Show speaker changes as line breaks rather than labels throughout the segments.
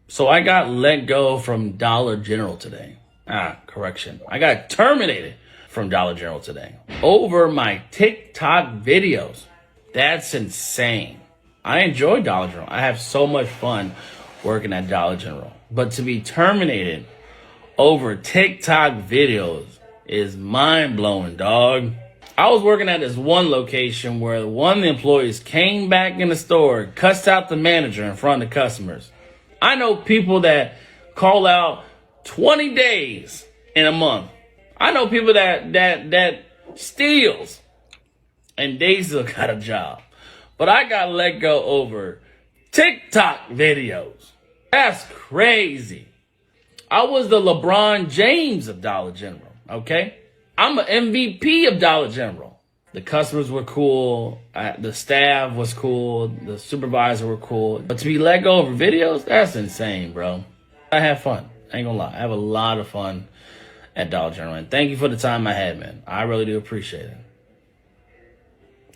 So I got let go from Dollar General today. Correction. I got terminated from Dollar General today over my TikTok videos. That's insane. I enjoy Dollar General. I have so much fun working at Dollar General. But to be terminated over TikTok videos is mind blowing, dog. I was working at this one location where one of the employees came back in the store, cussed out the manager in front of the customers. I know people that call out 20 days in a month. I know people that steals and they still got a job. But I got let go over TikTok videos. That's crazy. I was the LeBron James of Dollar General, okay? I'm an MVP of Dollar General. The customers were cool. The staff was cool. The supervisor were cool. But to be let go over videos, that's insane, bro. I have fun. I ain't gonna lie. I have a lot of fun at Dollar General. And thank you for the time I had, man. I really do appreciate it.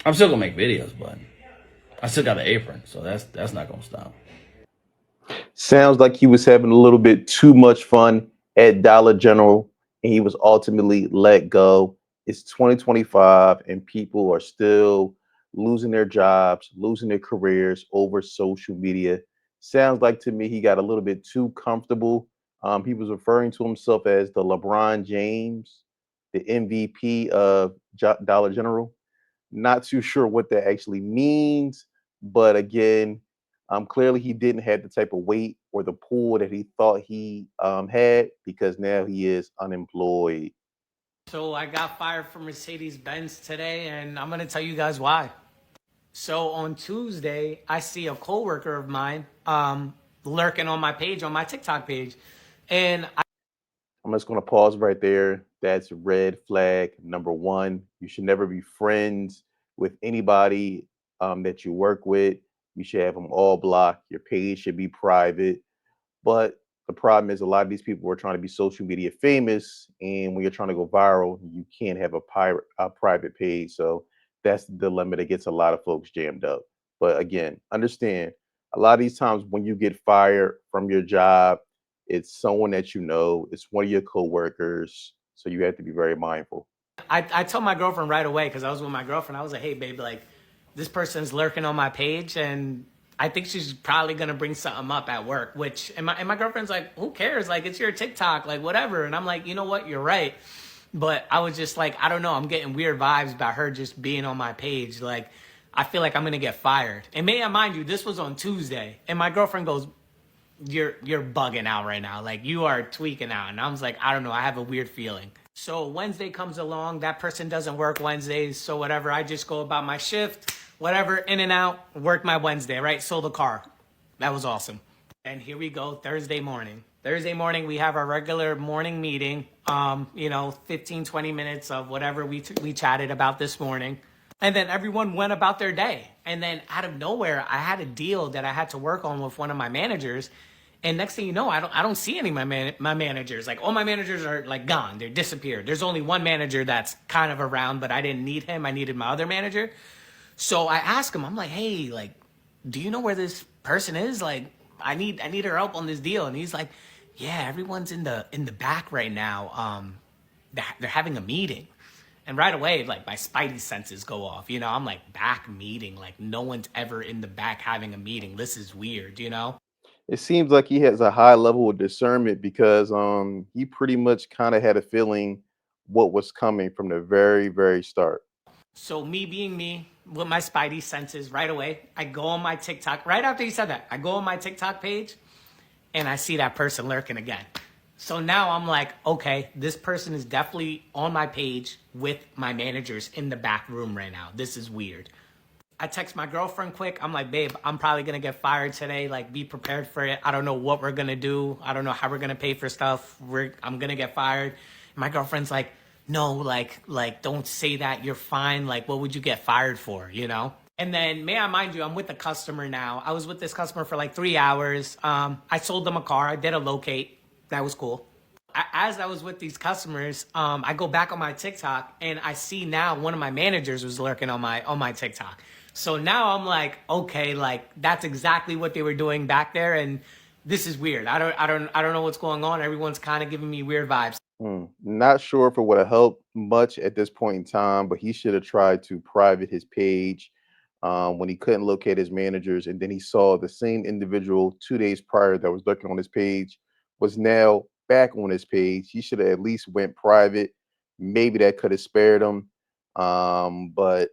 I'm still gonna make videos, but I still got an apron, so that's not gonna stop.
Sounds like he was having a little bit too much fun at Dollar General and he was ultimately let go. It's 2025 and people are still losing their jobs, losing their careers over social media. Sounds like to me he got a little bit too comfortable. He was referring to himself as the LeBron James, the MVP of Dollar General. Not too sure what that actually means, but again, clearly he didn't have the type of weight or the pull that he thought he had because now he is unemployed.
So I got fired from Mercedes-Benz today, and I'm gonna tell you guys why. So on Tuesday, I see a coworker of mine lurking on my page, on my TikTok page, and
I'm just going to pause right there. That's red flag number one. You should never be friends with anybody that you work with. You should have them all blocked. Your page should be private. But the problem is a lot of these people are trying to be social media famous, and when you're trying to go viral, you can't have a private page. So that's the dilemma that gets a lot of folks jammed up. But again, understand a lot of these times when you get fired from your job, it's someone that you know, it's one of your coworkers. So you have to be very mindful.
I told my girlfriend right away because I was with my girlfriend. I was like, "Hey, babe, like this person's lurking on my page, and I think she's probably gonna bring something up at work." Which and my girlfriend's like, "Who cares? Like it's your TikTok, like whatever." And I'm like, "You know what? You're right." But I was just like, I don't know. I'm getting weird vibes about her just being on my page. Like, I feel like I'm gonna get fired. And may I mind you, this was on Tuesday, and my girlfriend goes, "You're bugging out right now. Like you are tweaking out." And I was like, I don't know. I have a weird feeling. So Wednesday comes along. That person doesn't work Wednesdays. So whatever. I just go about my shift, whatever, in and out, work my Wednesday, right? Sold the car. That was awesome. And here we go, Thursday morning. Thursday morning, we have our regular morning meeting. 15, 20 minutes of whatever we chatted about this morning. And then everyone went about their day. And then out of nowhere, I had a deal that I had to work on with one of my managers. And next thing you know, I don't see any of my managers. Like all my managers are like gone. They're disappeared. There's only one manager that's kind of around, but I didn't need him. I needed my other manager. So I asked him, I'm like, "Hey, like, do you know where this person is? Like, I need her help on this deal." And he's like, "Yeah, everyone's in the back right now. They're having a meeting." And right away, like my spidey senses go off. I'm like, back meeting. Like no one's ever in the back having a meeting. This is weird.
It seems like he has a high level of discernment because he pretty much kind of had a feeling what was coming from the very, very start.
So me being me with my spidey senses, right away, I go on my TikTok. Right after he said that, I go on my TikTok page and I see that person lurking again. So now I'm like, okay, this person is definitely on my page with my managers in the back room right now. This is weird. I text my girlfriend quick. I'm like, "Babe, I'm probably going to get fired today. Like, be prepared for it. I don't know what we're going to do. I don't know how we're going to pay for stuff. I'm going to get fired." And my girlfriend's like, "No, like, don't say that. You're fine. Like, what would you get fired for? And then, may I mind you, I'm with a customer now. I was with this customer for like 3 hours. I sold them a car. I did a locate. That was cool. As I was with these customers, I go back on my TikTok and I see now one of my managers was lurking on my TikTok. So now I'm like, okay, like that's exactly what they were doing back there. And this is weird. I don't know what's going on. Everyone's kind of giving me weird vibes.
Not sure if it would have helped much at this point in time, but he should have tried to private his page when he couldn't locate his managers. And then he saw the same individual 2 days prior that was lurking on his page was now back on his page. He should have at least went private. Maybe that could have spared him. But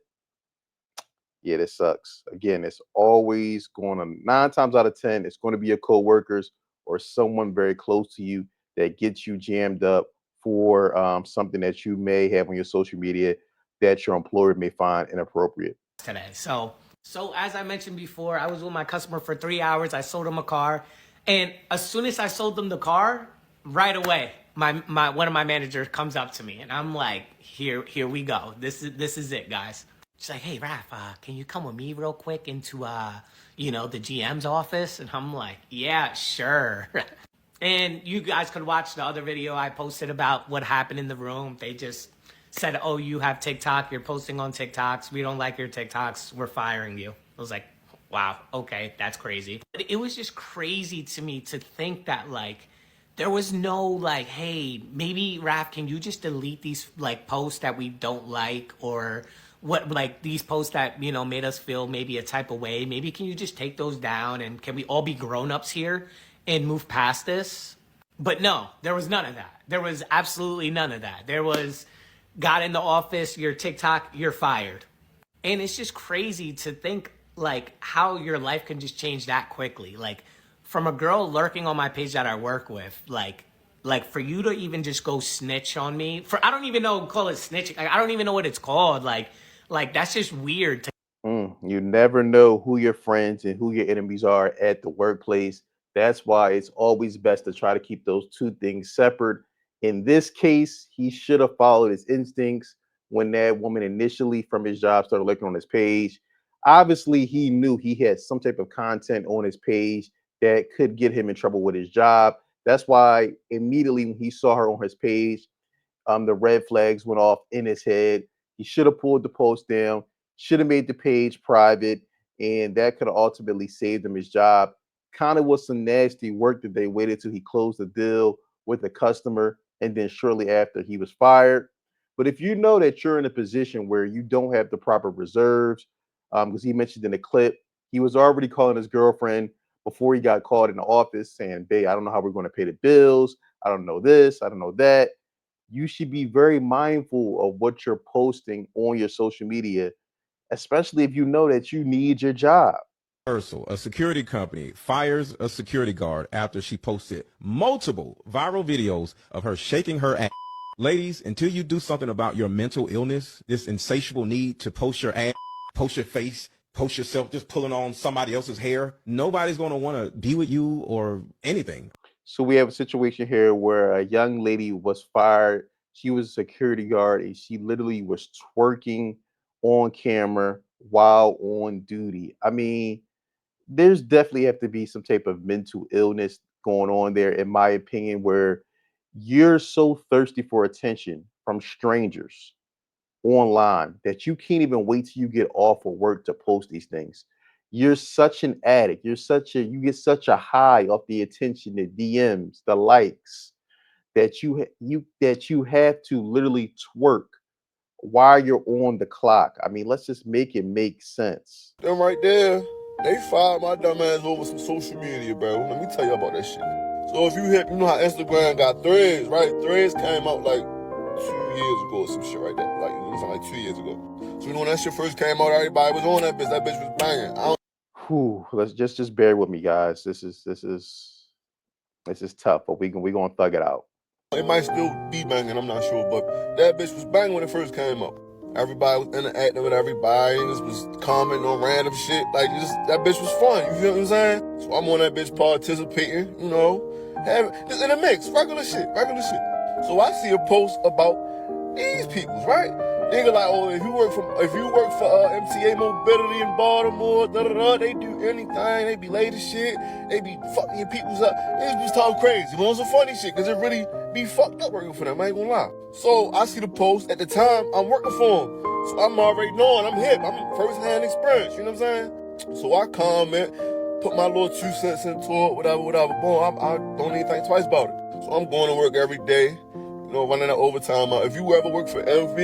yeah, this sucks. Again, it's always going to 9 times out of 10, it's going to be your coworkers or someone very close to you that gets you jammed up for something that you may have on your social media that your employer may find inappropriate.
Today. So as I mentioned before, I was with my customer for 3 hours. I sold him a car. And as soon as I sold them the car, right away, my one of my managers comes up to me and I'm like, here we go. This is it, guys. She's like, hey, Raph, can you come with me real quick into the GM's office? And I'm like, yeah, sure. And you guys could watch the other video I posted about what happened in the room. They just said, oh, you have TikTok, you're posting on TikToks, we don't like your TikToks, we're firing you. I was like, wow, okay, that's crazy. But it was just crazy to me to think that, like, there was no, like, hey, maybe, Raph, can you just delete these, like, posts that we don't like, or what, like, these posts that, made us feel maybe a type of way, maybe can you just take those down, and can we all be grown-ups here and move past this? But no, there was none of that. There was absolutely none of that. There was, got in the office, your TikTok, you're fired. And it's just crazy to think, like, how your life can just change that quickly. Like, from a girl lurking on my page that I work with, like for you to even just go snitch on me, I don't even know, call it snitching. Like, I don't even know what it's called. Like that's just weird.
You never know who your friends and who your enemies are at the workplace. That's why it's always best to try to keep those two things separate. In this case, he should have followed his instincts when that woman initially from his job started looking on his page. Obviously, he knew he had some type of content on his page that could get him in trouble with his job. That's why immediately when he saw her on his page, the red flags went off in his head. He should have pulled the post down, should have made the page private, and that could have ultimately saved him his job. Kind of was some nasty work that they waited till he closed the deal with the customer, and then shortly after he was fired. But if you know that you're in a position where you don't have the proper reserves, because he mentioned in the clip, he was already calling his girlfriend before he got called in the office saying, babe, I don't know how we're going to pay the bills. I don't know this. I don't know that. You should be very mindful of what you're posting on your social media, especially if you know that you need your job.
A security company fires a security guard after she posted multiple viral videos of her shaking her ass. Ladies, until you do something about your mental illness, this insatiable need to post your ass, post your face, post yourself just pulling on somebody else's hair, nobody's going to want to be with you or anything.
So we have a situation here where a young lady was fired. She was a security guard and she literally was twerking on camera while on duty. I mean, there's definitely have to be some type of mental illness going on there, in my opinion, where you're so thirsty for attention from strangers online that you can't even wait till you get off of work to post these things. You're such an addict. You get such a high off the attention, the DMs, the likes, that you have to literally twerk while you're on the clock. I mean, let's just make it make sense.
Them right there, they fired my dumb ass over some social media, bro. Let me tell you about that shit. So if you know how Instagram got threads, right? Threads came out like 2 years ago or some shit like that. Like, it was like 2 years ago. So when that shit first came out, everybody was on that bitch. That bitch was banging.
Let's just bear with me, guys. This is tough, but we gonna thug it out.
It might still be banging, I'm not sure, but that bitch was banging when it first came out. Everybody was interacting with everybody, just was commenting on random shit. Like, that bitch was fun, you feel what I'm saying? So I'm on that bitch participating, just in a mix, regular shit. So I see a post about these peoples, right? Nigga like, oh, if you work for MTA Mobility in Baltimore, they do anything. They be late as shit. They be fucking your peoples up. They just talk crazy. But on some funny shit, because it really be fucked up working for them. I ain't gonna lie. So I see the post. At the time, I'm working for them. So I'm already knowing I'm hip. I'm first-hand experience. You know what I'm saying? So I comment. put my little 2 cents into it, whatever. Boom, I don't even think twice about it. So I'm going to work every day, running that overtime out. If you ever work for MV,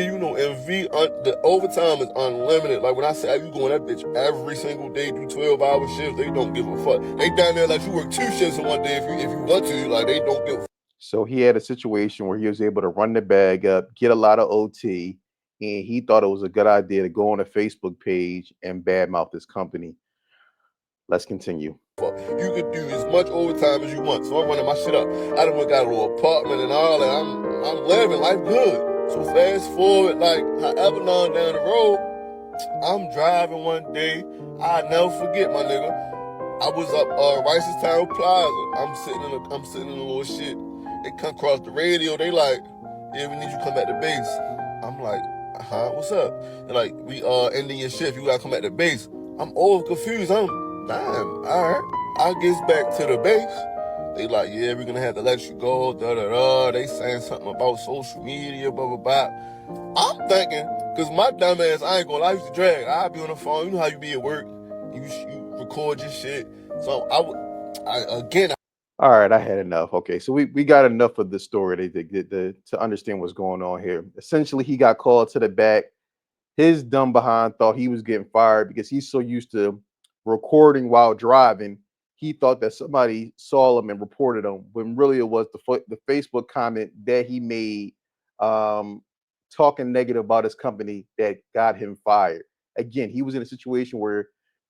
the overtime is unlimited. Like when I say you going that bitch every single day, do 12-hour shifts, they don't give a fuck. They down there like you work 2 shifts in one day if you want to. Like they don't give a fuck.
So he had a situation where he was able to run the bag up, get a lot of OT, and he thought it was a good idea to go on a Facebook page and badmouth this company. Let's continue.
You could do as much overtime as you want. So I'm running my shit up. I done got a little apartment and all that. I'm living life good. So fast forward, like however long down the road, I'm driving one day. I never forget, my nigga. I was up Ricestown Plaza. I'm sitting in a little shit. They come across the radio. They like, yeah, we need you to come back to base. I'm like, what's up? They're like, we ending your shift. You gotta come back to base. I'm all confused. I'm damn. All right. I gets back to the base. They like, yeah, we're gonna have to let you go. Da da da. They saying something about social media. Blah blah blah. I'm thinking, cause my dumb ass, I ain't gonna lie, I used to drag. I'd be on the phone. You know how you be at work. You record your shit. So again.
All right, I had enough. Okay, so we got enough of the story to understand what's going on here. Essentially, he got called to the back. His dumb behind thought he was getting fired because he's so used to recording while driving. He thought that somebody saw him and reported him, when really it was the Facebook comment that he made talking negative about his company that got him fired. Again, he was in a situation where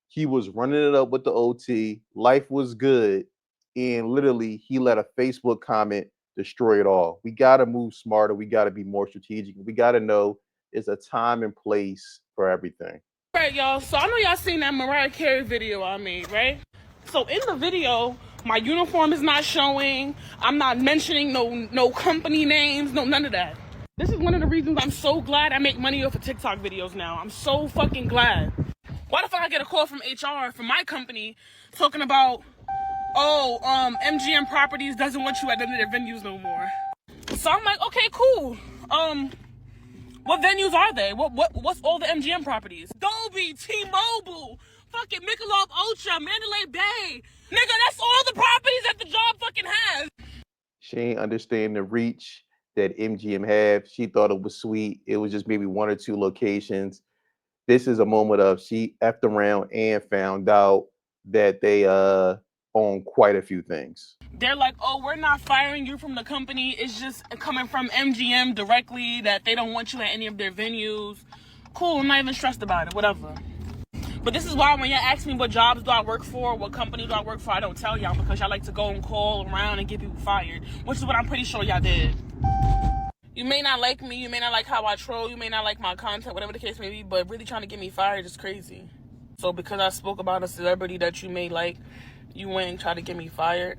he was running it up with the OT. Life was good. And literally, he let a Facebook comment destroy it all. We got to move smarter. We got to be more strategic. We got to know there's a time and place for everything.
Right, y'all. So I know y'all seen that Mariah Carey video I made, right? So in the video, my uniform is not showing. I'm not mentioning no company names, none of that. This is one of the reasons I'm so glad I make money off of TikTok videos now. I'm so fucking glad. Why the fuck I get a call from HR from my company talking about, MGM Properties doesn't want you at none of their venues no more. So I'm like, okay, cool. What venues are they? What's all the MGM properties? Dolby, T-Mobile, fucking Michelob Ultra, Mandalay Bay. Nigga, that's all the properties that the job fucking has.
She ain't understand the reach that MGM have. She thought it was sweet. It was just maybe 1 or 2 locations. This is a moment of she effed around and found out that they own quite a few things.
They're like, oh, we're not firing you from the company. It's just coming from MGM directly that they don't want you at any of their venues. Cool, I'm not even stressed about it, whatever. But this is why when y'all ask me what jobs do I work for, what company do I work for, I don't tell y'all because y'all like to go and call around and get people fired, which is what I'm pretty sure y'all did. You may not like me, you may not like how I troll, you may not like my content, whatever the case may be, but really trying to get me fired is crazy. So because I spoke about a celebrity that you may like, you went and tried to get me fired.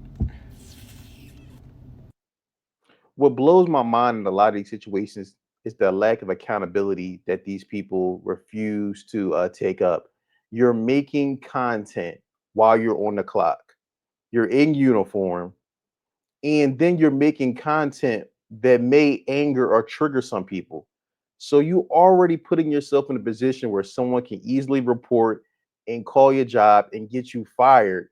What blows my mind in a lot of these situations is the lack of accountability that these people refuse to take up. You're making content while you're on the clock. You're in uniform, and then you're making content that may anger or trigger some people. So you already putting yourself in a position where someone can easily report and call your job and get you fired.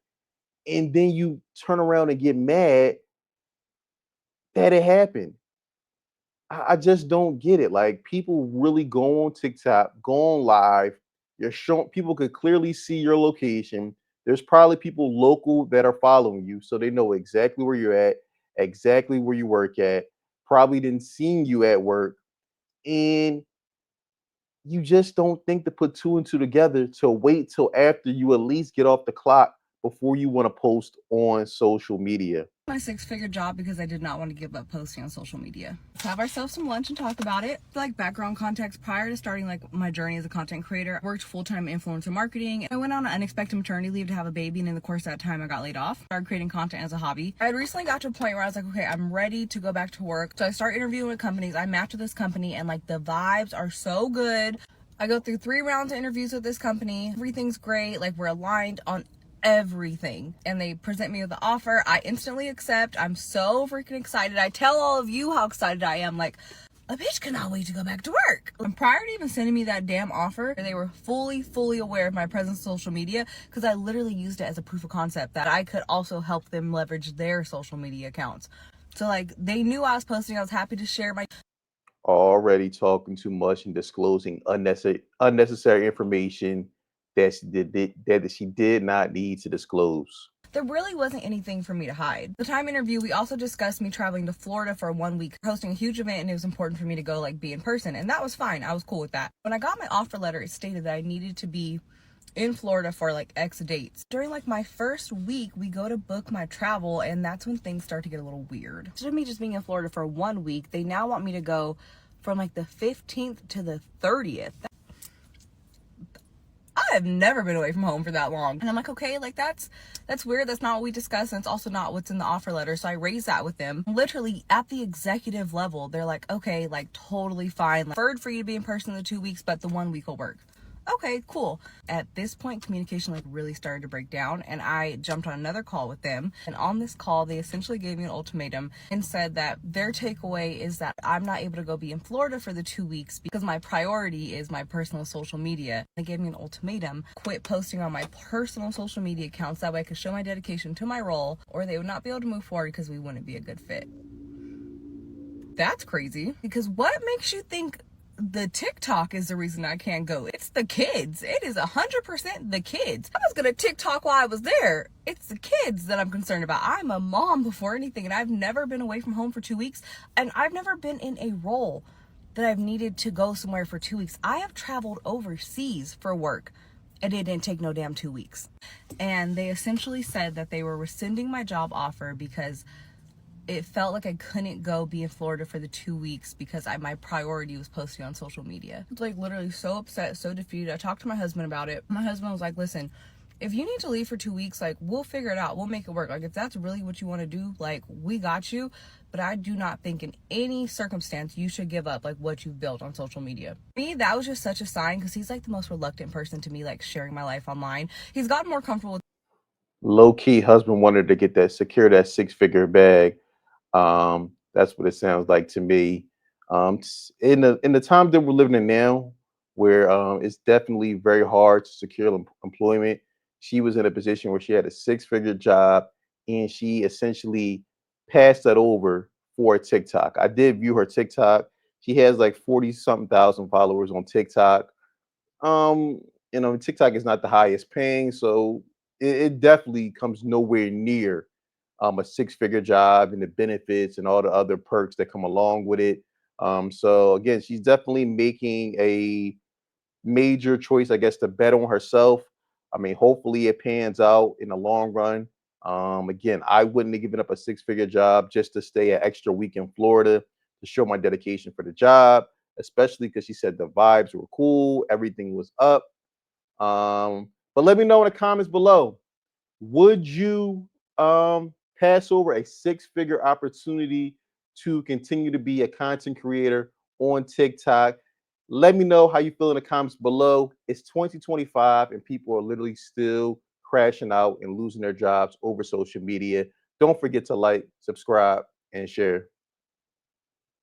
And then you turn around and get mad that it happened. I just don't get it. Like, people really go on TikTok, go on live. You're showing, people could clearly see your location. There's probably people local that are following you, so they know exactly where you're at, exactly where you work at. Probably didn't see you at work, and you just don't think to put 2 and 2 together to wait till after you at least get off the clock before you want to post on social media.
My 6-figure job because I did not want to give up posting on social media. Let's have ourselves some lunch and talk about it. Like background context, prior to starting like my journey as a content creator, I worked full-time influencer marketing. I went on an unexpected maternity leave to have a baby, and in the course of that time I got laid off. Started creating content as a hobby. I had recently got to a point where I was like, okay, I'm ready to go back to work. So I start interviewing with companies. I match with this company and like the vibes are so good. I go through 3 rounds of interviews with this company. Everything's great. Like, we're aligned on everything, and they present me with the offer. I instantly accept. I'm so freaking excited. I tell all of you how excited I am. Like, a bitch cannot wait to go back to work. And prior to even sending me that damn offer, they were fully aware of my presence on social media because I literally used it as a proof of concept that I could also help them leverage their social media accounts. So like they knew I was posting. I was happy to share my
Already talking too much and disclosing unnecessary information that she did not need to disclose.
There really wasn't anything for me to hide. The time interview, we also discussed me traveling to Florida for 1 week, hosting a huge event, and it was important for me to go like be in person, and that was fine. I was cool with that. When I got my offer letter, it stated that I needed to be in Florida for like X dates. During like my first week, we go to book my travel, and that's when things start to get a little weird. Instead of me just being in Florida for 1 week, they now want me to go from like the 15th to the 30th. I have never been away from home for that long. And I'm like, okay, like that's weird. That's not what we discussed. And it's also not what's in the offer letter. So I raised that with them. Literally at the executive level, they're like, okay, like totally fine. Like, preferred for you to be in person the 2 weeks, but the 1 week will work. Okay, cool. At this point, communication like really started to break down, and I jumped on another call with them. And on this call, they essentially gave me an ultimatum and said that their takeaway is that I'm not able to go be in Florida for the 2 weeks because my priority is my personal social media. They gave me an ultimatum: quit posting on my personal social media accounts, that way I could show my dedication to my role, or they would not be able to move forward because we wouldn't be a good fit. That's crazy, because what makes you think the TikTok is the reason I can't go? It's the kids. It is 100% the kids. I was gonna TikTok while I was there. It's the kids that I'm concerned about. I'm a mom before anything, and I've never been away from home for 2 weeks, and I've never been in a role that I've needed to go somewhere for 2 weeks. I have traveled overseas for work, and it didn't take no damn 2 weeks. And they essentially said that they were rescinding my job offer because it felt like I couldn't go be in Florida for the 2 weeks because my priority was posting on social media. I was like literally so upset, so defeated. I talked to my husband about it. My husband was like, listen, if you need to leave for 2 weeks, like we'll figure it out. We'll make it work. Like if that's really what you want to do, like we got you. But I do not think in any circumstance you should give up like what you've built on social media. For me, that was just such a sign, because he's like the most reluctant person to me, like sharing my life online. He's gotten more comfortable with
Low key, husband wanted to get that secure that 6-figure bag. That's what it sounds like to me. In the time that we're living in now, where it's definitely very hard to secure employment, she was in a position where she had a 6-figure job, and she essentially passed that over for TikTok. I did view her TikTok. She has like 40 something thousand followers on TikTok. Um, TikTok is not the highest paying, so it definitely comes nowhere near a 6-figure job and the benefits and all the other perks that come along with it. So again, she's definitely making a major choice, I guess, to bet on herself. I mean, hopefully it pans out in the long run. Again, I wouldn't have given up a 6-figure job just to stay an extra week in Florida to show my dedication for the job, especially because she said the vibes were cool, everything was up. But let me know in the comments below. Would you pass over a 6-figure opportunity to continue to be a content creator on TikTok? Let me know how you feel in the comments below. It's 2025 and people are literally still crashing out and losing their jobs over social media. Don't forget to like, subscribe, and share.